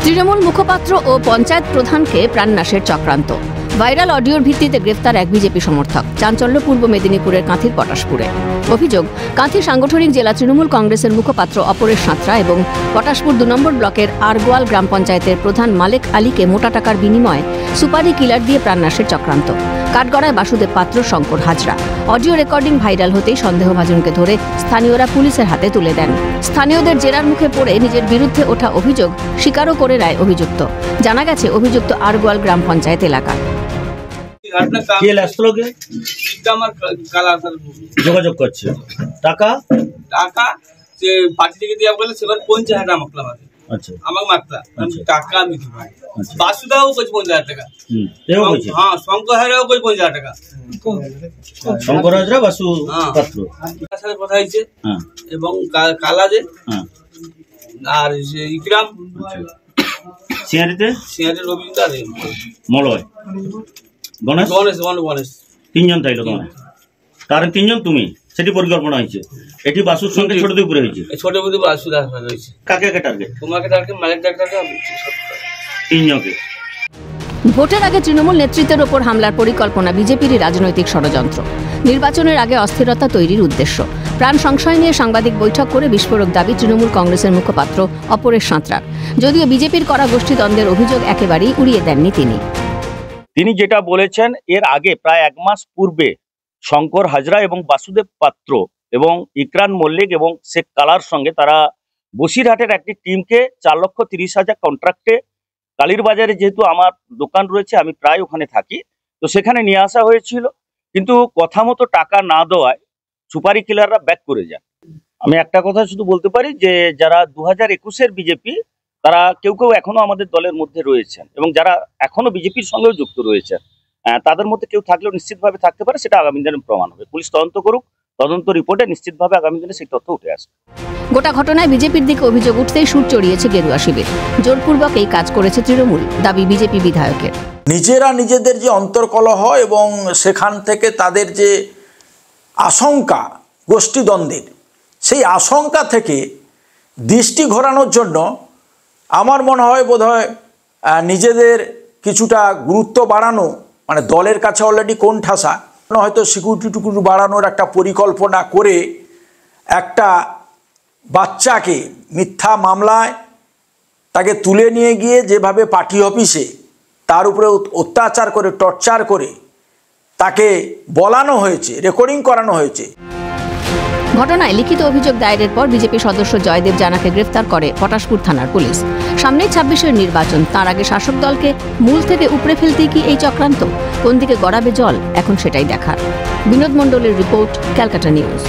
তৃণমূল মুখপাত্র ও পঞ্চায়েত প্রধানকে প্রাণনাশের চক্রান্ত। ভাইরাল অডিওর ভিত্তিতে গ্রেফতার এক বিজেপি সমর্থক। চাঞ্চল্য পূর্ব মেদিনীপুরের কাঁথির পটাশপুরে। অভিযোগ, কাঁথি সাংগঠনিক জেলা তৃণমূল কংগ্রেসের মুখপাত্র অপরেশ সাঁতরা এবং পটাশপুর 2 নম্বর ব্লকের আরগোয়াল গ্রাম পঞ্চায়েতের প্রধান মালেক আলীকে মোটা টাকার বিনিময়ে সুপারি কিলার দিয়ে প্রাণনাশের চক্রান্ত। কাঠগড়ায় বাসুদেব পাত্র, Shankar Hazra. Audio recording viral হতেই সন্দেহভাজনকে ধরে স্থানীয়রা পুলিশের হাতে তুলে দেন। স্থানীয়দের জেরার মুখে পড়ে নিজের বিরুদ্ধে ওঠা অভিযোগ স্বীকারও করে নেয় অভিযুক্ত। জানা গেছে, অভিযুক্ত আরগোয়াল গ্রাম পঞ্চায়েত এলাকার। যোগাযোগ করছে টাকা টাকা যে পার্টি থেকে দেওয়া বলে সেবার 50,000 টাকা মাকলাম আছে। আচ্ছা, আমাকে মাকলা টাকা আমি দিব। বাসুদাও কইছে 50,000 টাকা। হ্যাঁ, শঙ্কর হাজরাও কইছে 50,000 টাকা। শঙ্কর হাজরা বাসু পাত্র সাথে কথা হয়েছে এবং কালাজে আর ইকরাম সিয়ারিতে রবীন্দ্র মলয় গণেশ গণেশ 3 জন তাইলো তোমার, তার 3 জন তুমি। সেটি পরিকল্পনা হয়েছে। এটি বাসুর সঙ্গে ছোট উপরে হয়েছে। ছোট উপরে বাসু হয়েছে। কাকে টার্গেট? তোমাকে টার্গেট, মালিক টার্গেট, 3 জনকে। ভোটের আগে তৃণমূল নেতৃত্বের ওপর হামলার পরিকল্পনা বিজেপিরই রাজনৈতিক ষড়যন্ত্র। নির্বাচনের আগে অস্থিরতা তৈরির উদ্দেশ্য। প্রাণ সংশয় নিয়ে সাংবাদিক বৈঠক করে বিস্ফোরক দাবি তৃণমূল কংগ্রেসের মুখপাত্র অপরেশ সাঁতরার। যদিও বিজেপির করা গোষ্ঠীদ্বন্দ্বের অভিযোগ একেবারেই উড়িয়ে দেননি তিনি যেটা বলেছেন, এর আগে প্রায় 1 মাস পূর্বে শঙ্কর হাজরা এবং বাসুদেব পাত্র এবং ইকরান মল্লিক এবং শেখ কালার সঙ্গে তারা বসিরহাটের একটি টিমকে 4,30,000 কন্ট্রাক্টে কালীর বাজারে, যেহেতু আমার দোকান রয়েছে, আমি প্রায় ওখানে থাকি, তো সেখানে নিয়ে আসা হয়েছিল। কিন্তু কথা মতো টাকা না দেওয়ায় সুপারি কিলাররা ব্যাক করে যান। আমি একটা কথা শুধু বলতে পারি যে যারা 2021-এর বিজেপি, তারা কেউ কেউ এখনো আমাদের দলের মধ্যে রয়েছেন এবং যারা এখনো বিজেপির সঙ্গেও যুক্ত রয়েছেন, তাদের মধ্যে কেউ থাকলেও নিশ্চিতভাবে থাকতে পারে। সেটা আগামী দিনে প্রমাণ হবে। পুলিশ তদন্ত করুক, তদন্ত রিপোর্টে নিশ্চিতভাবে আগামী দিনে সেই তথ্য উঠে আসবে। গোটা ঘটনায় বিজেপির দিকে অভিযোগ উঠতেই সুর চড়িয়েছে গেরুয়া শিবির। জোরপূর্বক এই কাজ করেছে তৃণমূল, দাবি বিজেপি বিধায়কের। নিজেরা নিজেদের যে অন্তর্কলহ এবং সেখান থেকে তাদের যে আশঙ্কা গোষ্ঠীদ্বন্দ্বের, সেই আশঙ্কা থেকে দৃষ্টি ঘোরানোর জন্য আমার মনে হয় বোধহয় নিজেদের কিছুটা গুরুত্ব বাড়ানো, মানে দলের কাছে অলরেডি কোণঠাসা, হয়তো সিকিউরিটিটুকু বাড়ানোর একটা পরিকল্পনা করে একটা বাচ্চাকে মিথ্যা মামলায় তাকে তুলে নিয়ে গিয়ে যেভাবে পার্টি অফিসে তার উপরে অত্যাচার করে, টর্চার করে তাকে বলানো হয়েছে, রেকর্ডিং করানো হয়েছে। ঘটনায় লিখিত অভিযোগ দায়েরের পর বিজেপি সদস্য জয়দেব জানাকে গ্রেফতার করে পটাশপুর থানার পুলিশ। সামনেই 26-এর নির্বাচন, তার আগে শাসক দলকে মূল থেকে উপড়ে ফেলতেই কি এই চক্রান্ত? কোন দিকে গড়াবে জল, এখন সেটাই দেখার। বিনোদ মণ্ডলের রিপোর্ট, ক্যালকাটা নিউজ।